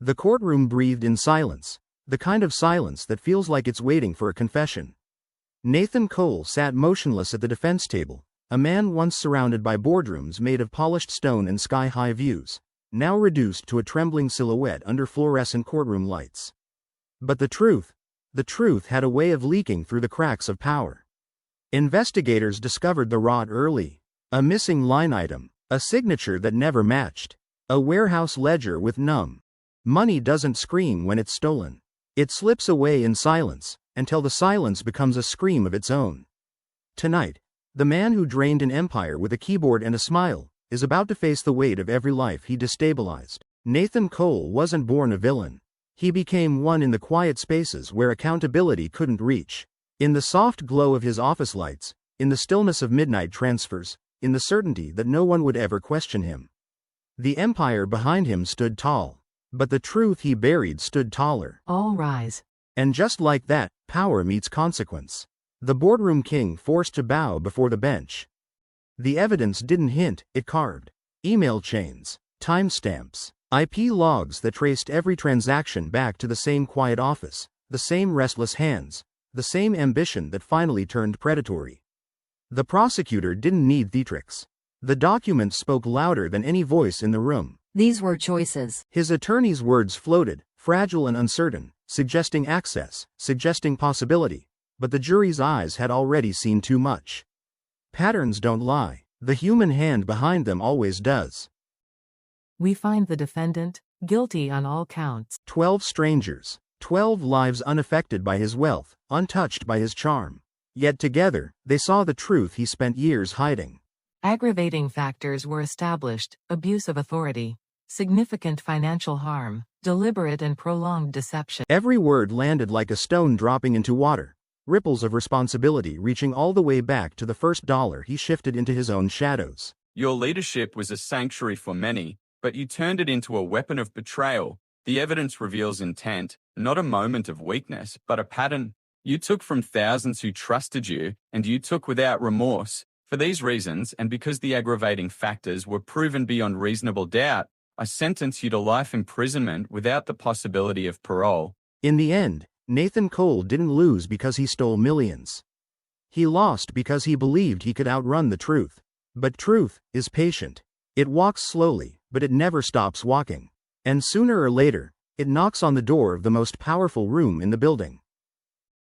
The courtroom breathed in silence, the kind of silence that feels like it's waiting for a confession. Nathan Cole sat motionless at the defense table, a man once surrounded by boardrooms made of polished stone and sky-high views, now reduced to a trembling silhouette under fluorescent courtroom lights. But the truth had a way of leaking through the cracks of power. Investigators discovered the rot early. A missing line item, a signature that never matched, a warehouse ledger with num. Money doesn't scream when it's stolen. It slips away in silence, until the silence becomes a scream of its own. Tonight, the man who drained an empire with a keyboard and a smile is about to face the weight of every life he destabilized. Nathan Cole wasn't born a villain. He became one in the quiet spaces where accountability couldn't reach. In the soft glow of his office lights, in the stillness of midnight transfers, in the certainty that no one would ever question him. The empire behind him stood tall, but the truth he buried stood taller. All rise. And just like that, power meets consequence. The boardroom king forced to bow before the bench. The evidence didn't hint, it carved. Email chains, timestamps, IP logs that traced every transaction back to the same quiet office, the same restless hands, the same ambition that finally turned predatory. The prosecutor didn't need theatrics. The document spoke louder than any voice in the room. These were choices. His attorney's words floated, fragile and uncertain, suggesting access, suggesting possibility, but the jury's eyes had already seen too much. Patterns don't lie. The human hand behind them always does. We find the defendant guilty on all counts. 12 strangers, 12 lives unaffected by his wealth, untouched by his charm. Yet together, they saw the truth he spent years hiding. Aggravating factors were established: abuse of authority, significant financial harm, deliberate and prolonged deception. Every word landed like a stone dropping into water, ripples of responsibility reaching all the way back to the first dollar he shifted into his own shadows. Your leadership was a sanctuary for many, but you turned it into a weapon of betrayal. The evidence reveals intent, not a moment of weakness, but a pattern. You took from thousands who trusted you, and you took without remorse. For these reasons, and because the aggravating factors were proven beyond reasonable doubt, I sentence you to life imprisonment without the possibility of parole. In the end, Nathan Cole didn't lose because he stole millions. He lost because he believed he could outrun the truth. But truth is patient. It walks slowly, but it never stops walking. And sooner or later, it knocks on the door of the most powerful room in the building.